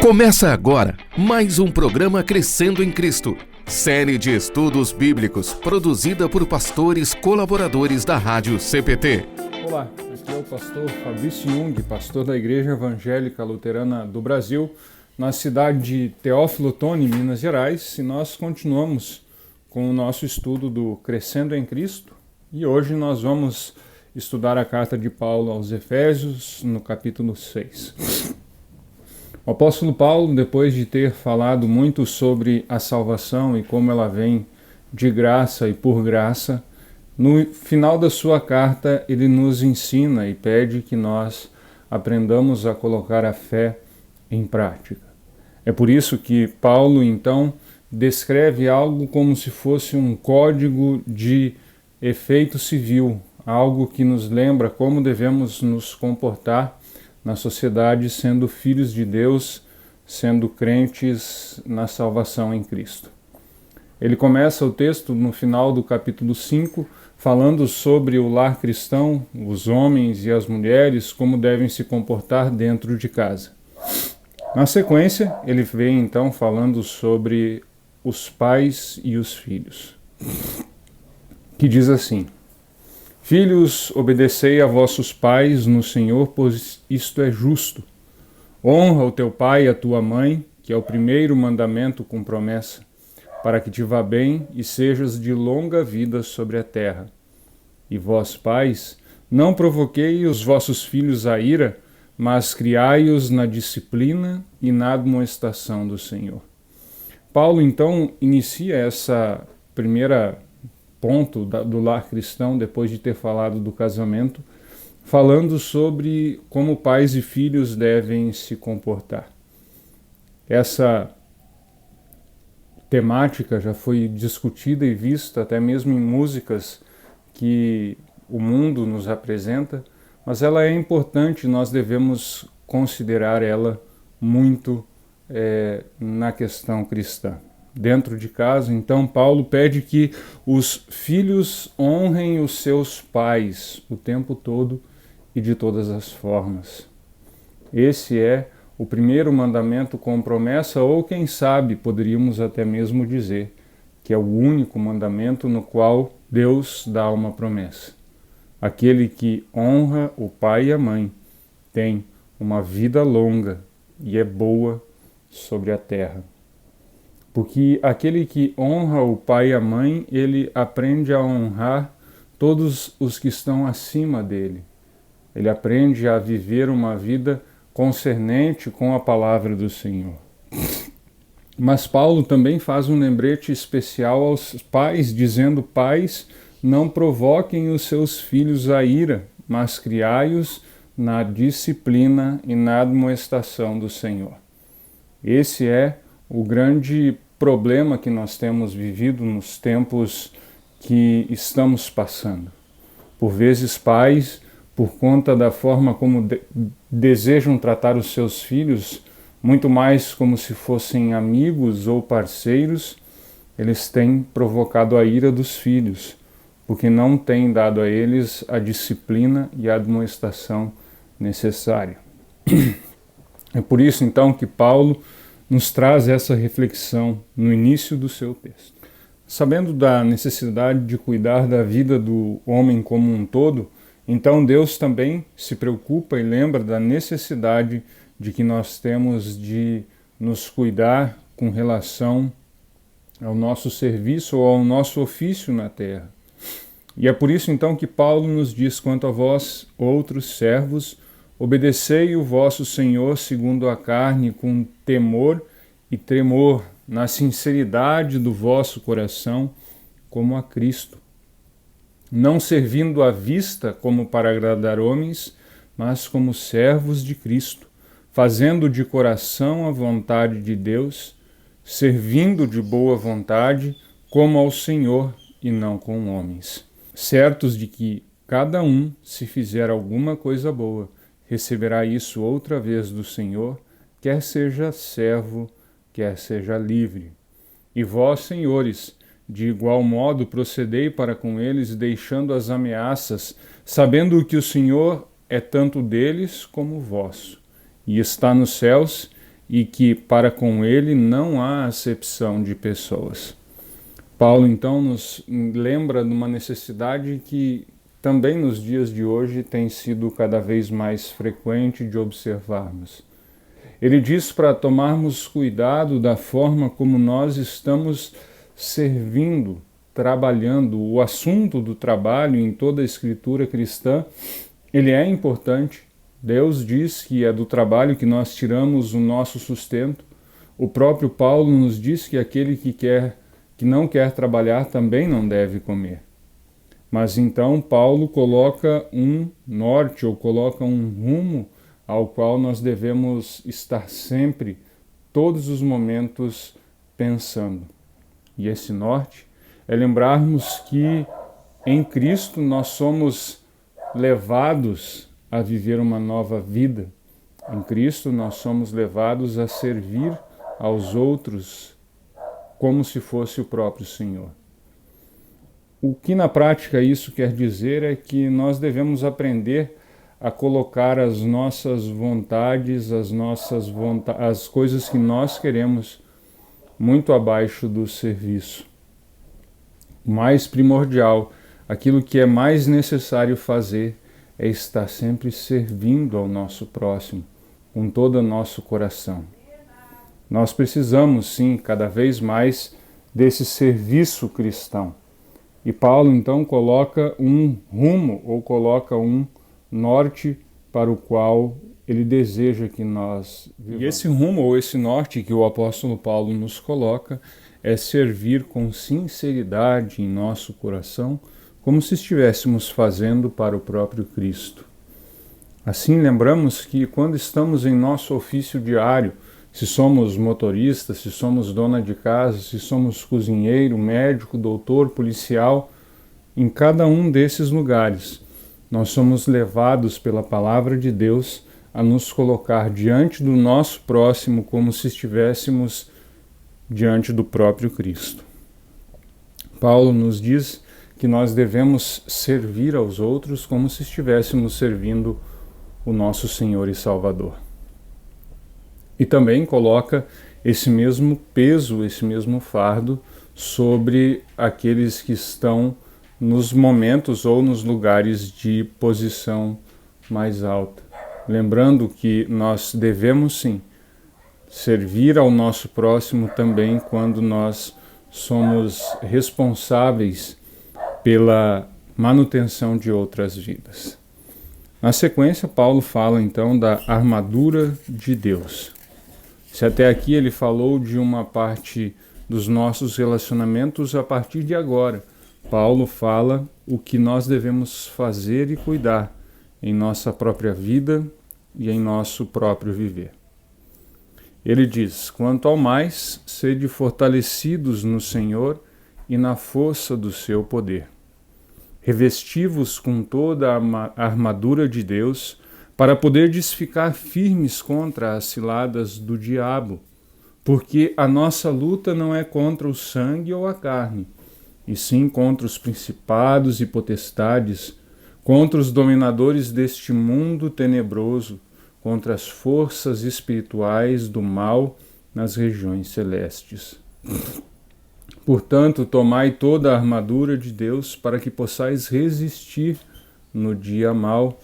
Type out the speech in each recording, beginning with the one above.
Começa agora mais um programa Crescendo em Cristo, série de estudos bíblicos produzida por pastores colaboradores da Rádio CPT. Olá, aqui é o pastor Fabrício Jung, pastor da Igreja Evangélica Luterana do Brasil, na cidade de Teófilo Otoni, Minas Gerais, e nós continuamos com o nosso estudo do Crescendo em Cristo, e hoje nós vamos estudar a carta de Paulo aos Efésios, no capítulo 6. O apóstolo Paulo, depois de ter falado muito sobre a salvação e como ela vem de graça e por graça, no final da sua carta ele nos ensina e pede que nós aprendamos a colocar a fé em prática. É por isso que Paulo, então, descreve algo como se fosse um código de efeito civil, algo que nos lembra como devemos nos comportar na sociedade, sendo filhos de Deus, sendo crentes na salvação em Cristo. Ele começa o texto no final do capítulo 5, falando sobre o lar cristão, os homens e as mulheres, como devem se comportar dentro de casa. Na sequência, ele vem então falando sobre os pais e os filhos, que diz assim: Filhos, obedecei a vossos pais no Senhor, pois isto é justo. Honra o teu pai e a tua mãe, que é o primeiro mandamento com promessa, para que te vá bem e sejas de longa vida sobre a terra. E vós, pais, não provoquei os vossos filhos à ira, mas criai-os na disciplina e na admoestação do Senhor. Paulo, então, inicia essa primeira ponto do lar cristão, depois de ter falado do casamento, falando sobre como pais e filhos devem se comportar. Essa temática já foi discutida e vista até mesmo em músicas que o mundo nos apresenta, mas ela é importante, nós devemos considerar ela muito na questão cristã. Dentro de casa, então, Paulo pede que os filhos honrem os seus pais o tempo todo e de todas as formas. Esse é o primeiro mandamento com promessa, ou quem sabe, poderíamos até mesmo dizer que é o único mandamento no qual Deus dá uma promessa. Aquele que honra o pai e a mãe tem uma vida longa e é boa sobre a terra. Porque aquele que honra o pai e a mãe, ele aprende a honrar todos os que estão acima dele. Ele aprende a viver uma vida concernente com a palavra do Senhor. Mas Paulo também faz um lembrete especial aos pais, dizendo: Pais, não provoquem os seus filhos à ira, mas criai-os na disciplina e na admoestação do Senhor. Esse é o grande problema que nós temos vivido nos tempos que estamos passando. Por vezes, pais, por conta da forma como desejam tratar os seus filhos, muito mais como se fossem amigos ou parceiros, eles têm provocado a ira dos filhos, porque não têm dado a eles a disciplina e a admoestação necessária. É por isso, então, que Paulo nos traz essa reflexão no início do seu texto. Sabendo da necessidade de cuidar da vida do homem como um todo, então Deus também se preocupa e lembra da necessidade de que nós temos de nos cuidar com relação ao nosso serviço ou ao nosso ofício na terra. E é por isso então que Paulo nos diz: quanto a vós, outros servos, obedecei o vosso Senhor segundo a carne, com temor e tremor, na sinceridade do vosso coração, como a Cristo, não servindo à vista como para agradar homens, mas como servos de Cristo, fazendo de coração a vontade de Deus, servindo de boa vontade, como ao Senhor e não com homens, certos de que cada um, se fizer alguma coisa boa, receberá isso outra vez do Senhor, quer seja servo, quer seja livre. E vós, senhores, de igual modo procedei para com eles, deixando as ameaças, sabendo que o Senhor é tanto deles como vosso, e está nos céus, e que para com ele não há acepção de pessoas. Paulo então nos lembra de uma necessidade que também nos dias de hoje tem sido cada vez mais frequente de observarmos. Ele diz para tomarmos cuidado da forma como nós estamos servindo, trabalhando. O assunto do trabalho em toda a Escritura cristã, ele é importante. Deus diz que é do trabalho que nós tiramos o nosso sustento. O próprio Paulo nos diz que aquele que não quer trabalhar também não deve comer. Mas então Paulo coloca um norte, ou coloca um rumo ao qual nós devemos estar sempre, todos os momentos, pensando. E esse norte é lembrarmos que em Cristo nós somos levados a viver uma nova vida. Em Cristo nós somos levados a servir aos outros como se fosse o próprio Senhor. O que na prática isso quer dizer é que nós devemos aprender a colocar as nossas vontades, as coisas que nós queremos, muito abaixo do serviço. O mais primordial, aquilo que é mais necessário fazer, é estar sempre servindo ao nosso próximo, com todo o nosso coração. Nós precisamos, sim, cada vez mais desse serviço cristão. E Paulo, então, coloca um rumo, ou coloca um norte para o qual ele deseja que nós vivamos. E esse rumo, ou esse norte que o apóstolo Paulo nos coloca, é servir com sinceridade em nosso coração, como se estivéssemos fazendo para o próprio Cristo. Assim, lembramos que quando estamos em nosso ofício diário, se somos motoristas, se somos dona de casa, se somos cozinheiro, médico, doutor, policial, em cada um desses lugares, nós somos levados pela palavra de Deus a nos colocar diante do nosso próximo como se estivéssemos diante do próprio Cristo. Paulo nos diz que nós devemos servir aos outros como se estivéssemos servindo o nosso Senhor e Salvador. E também coloca esse mesmo peso, esse mesmo fardo sobre aqueles que estão nos momentos ou nos lugares de posição mais alta. Lembrando que nós devemos, sim, servir ao nosso próximo também quando nós somos responsáveis pela manutenção de outras vidas. Na sequência, Paulo fala então da armadura de Deus. Se até aqui ele falou de uma parte dos nossos relacionamentos, a partir de agora, Paulo fala o que nós devemos fazer e cuidar em nossa própria vida e em nosso próprio viver. Ele diz: quanto ao mais, sede fortalecidos no Senhor e na força do seu poder. Revesti-vos com toda a armadura de Deus, para poderdes ficar firmes contra as ciladas do diabo, porque a nossa luta não é contra o sangue ou a carne, e sim contra os principados e potestades, contra os dominadores deste mundo tenebroso, contra as forças espirituais do mal nas regiões celestes. Portanto, tomai toda a armadura de Deus para que possais resistir no dia mau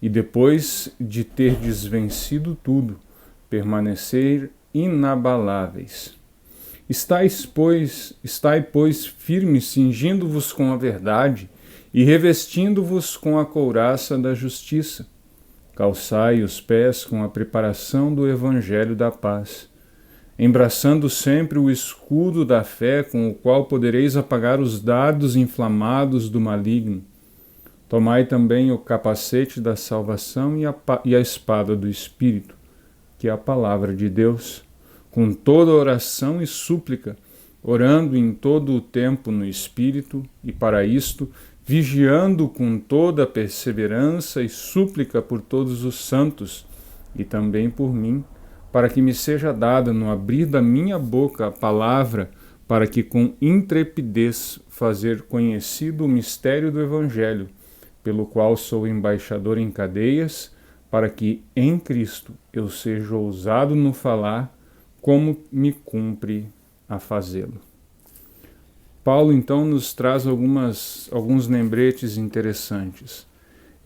e depois de terdes vencido tudo, permanecer inabaláveis. Estai, pois, firmes, cingindo-vos com a verdade e revestindo-vos com a couraça da justiça. Calçai os pés com a preparação do evangelho da paz, embraçando sempre o escudo da fé, com o qual podereis apagar os dardos inflamados do maligno. Tomai também o capacete da salvação e a espada do Espírito, que é a palavra de Deus, com toda oração e súplica, orando em todo o tempo no Espírito, e para isto, vigiando com toda perseverança e súplica por todos os santos, e também por mim, para que me seja dada no abrir da minha boca a palavra, para que com intrepidez fazer conhecido o mistério do Evangelho, pelo qual sou embaixador em cadeias, para que em Cristo eu seja ousado no falar, como me cumpre a fazê-lo. Paulo então nos traz alguns lembretes interessantes.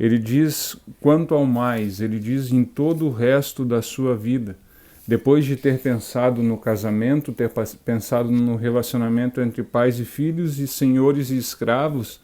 Ele diz quanto ao mais, ele diz em todo o resto da sua vida, depois de ter pensado no casamento, ter pensado no relacionamento entre pais e filhos e senhores e escravos,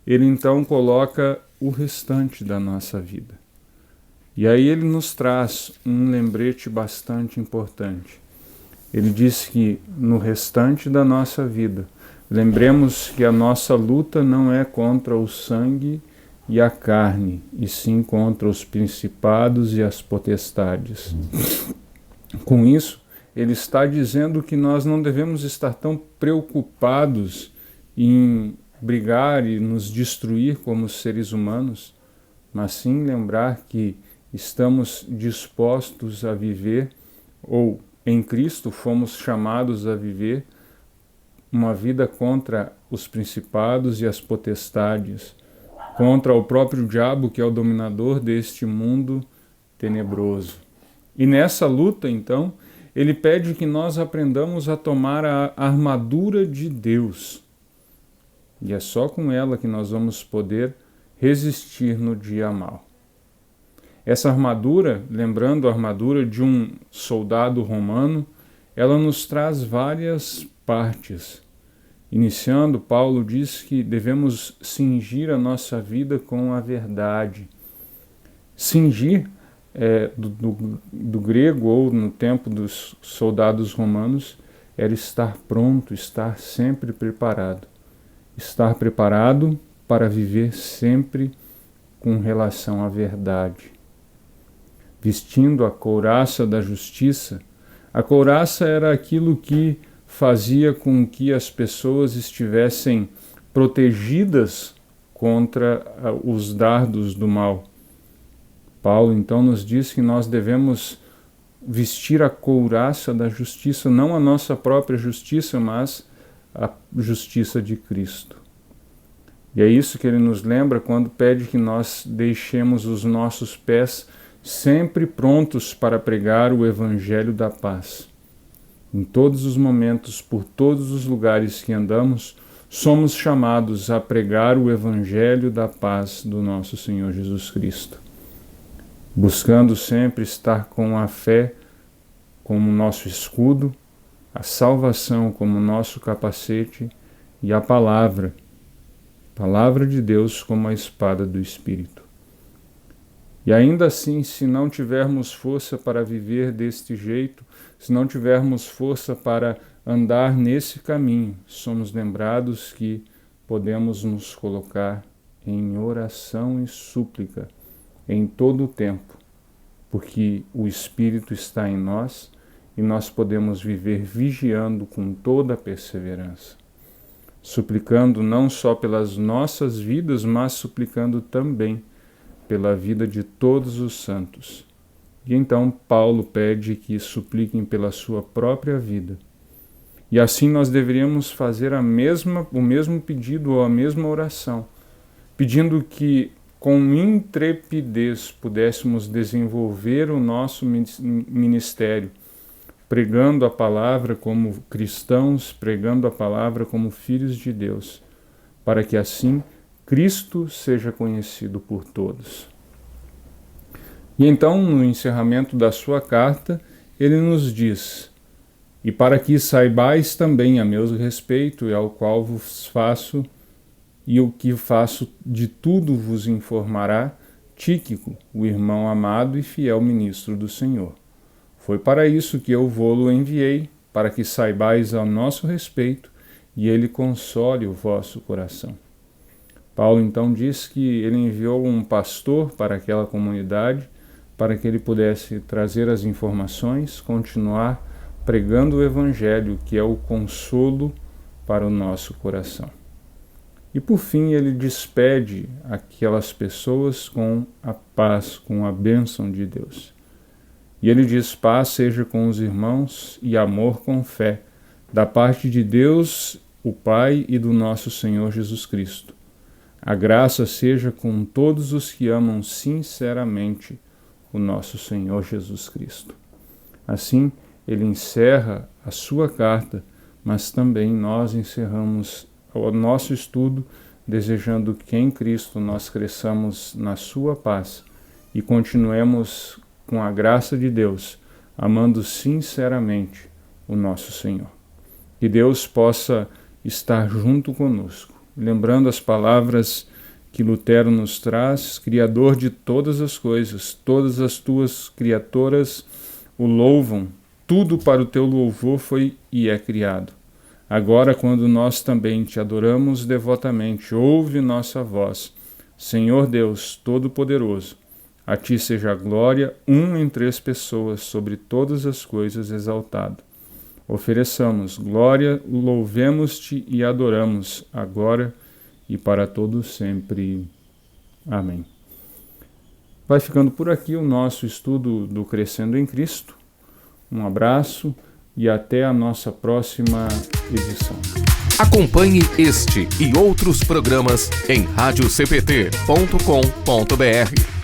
ele então coloca o restante da nossa vida. E aí ele nos traz um lembrete bastante importante. Ele diz que no restante da nossa vida, lembremos que a nossa luta não é contra o sangue e a carne, e sim contra os principados e as potestades. Com isso, ele está dizendo que nós não devemos estar tão preocupados em brigar e nos destruir como seres humanos, mas sim lembrar que estamos dispostos a viver, ou em Cristo fomos chamados a viver, uma vida contra os principados e as potestades, contra o próprio diabo, que é o dominador deste mundo tenebroso. E nessa luta, então, ele pede que nós aprendamos a tomar a armadura de Deus. E é só com ela que nós vamos poder resistir no dia mau. Essa armadura, lembrando a armadura de um soldado romano, ela nos traz várias partes. Iniciando, Paulo diz que devemos cingir a nossa vida com a verdade. Cingir, do grego ou no tempo dos soldados romanos, era estar pronto, estar sempre preparado. Estar preparado para viver sempre com relação à verdade. Vestindo a couraça da justiça, a couraça era aquilo que fazia com que as pessoas estivessem protegidas contra os dardos do mal. Paulo então nos diz que nós devemos vestir a couraça da justiça, não a nossa própria justiça, mas a justiça de Cristo. E é isso que ele nos lembra quando pede que nós deixemos os nossos pés sempre prontos para pregar o evangelho da paz. Em todos os momentos, por todos os lugares que andamos, somos chamados a pregar o evangelho da paz do nosso Senhor Jesus Cristo, buscando sempre estar com a fé como nosso escudo, a salvação como nosso capacete e a palavra de Deus como a espada do Espírito. E ainda assim, se não tivermos força para viver deste jeito, se não tivermos força para andar nesse caminho, somos lembrados que podemos nos colocar em oração e súplica em todo o tempo, porque o Espírito está em nós e nós podemos viver vigiando com toda a perseverança, suplicando não só pelas nossas vidas, mas suplicando também pela vida de todos os santos. E então Paulo pede que supliquem pela sua própria vida. E assim nós deveríamos fazer o mesmo pedido ou a mesma oração, pedindo que com intrepidez pudéssemos desenvolver o nosso ministério, pregando a palavra como cristãos, pregando a palavra como filhos de Deus, para que assim Cristo seja conhecido por todos. E então, no encerramento da sua carta, ele nos diz: e para que saibais também a meu respeito, e ao qual vos faço, e o que faço de tudo vos informará, Tíquico, o irmão amado e fiel ministro do Senhor. Foi para isso que eu vô-lo enviei, para que saibais ao nosso respeito, e ele console o vosso coração. Paulo então diz que ele enviou um pastor para aquela comunidade, para que ele pudesse trazer as informações, continuar pregando o Evangelho, que é o consolo para o nosso coração. E por fim ele despede aquelas pessoas com a paz, com a bênção de Deus. E ele diz: paz seja com os irmãos e amor com fé, da parte de Deus, o Pai, e do nosso Senhor Jesus Cristo. A graça seja com todos os que amam sinceramente o nosso Senhor Jesus Cristo. Assim, ele encerra a sua carta, mas também nós encerramos o nosso estudo desejando que em Cristo nós cresçamos na sua paz e continuemos com a graça de Deus, amando sinceramente o nosso Senhor. Que Deus possa estar junto conosco, lembrando as palavras que Lutero nos traz: Criador de todas as coisas, todas as tuas criaturas o louvam, tudo para o teu louvor foi e é criado. Agora, quando nós também te adoramos devotamente, ouve nossa voz. Senhor Deus Todo-Poderoso, a ti seja a glória, em 3 pessoas, sobre todas as coisas exaltado. Ofereçamos glória, louvemos-te e adoramos, agora e para todo sempre. Amém. Vai ficando por aqui o nosso estudo do Crescendo em Cristo. Um abraço e até a nossa próxima edição. Acompanhe este e outros programas em radiocpt.com.br.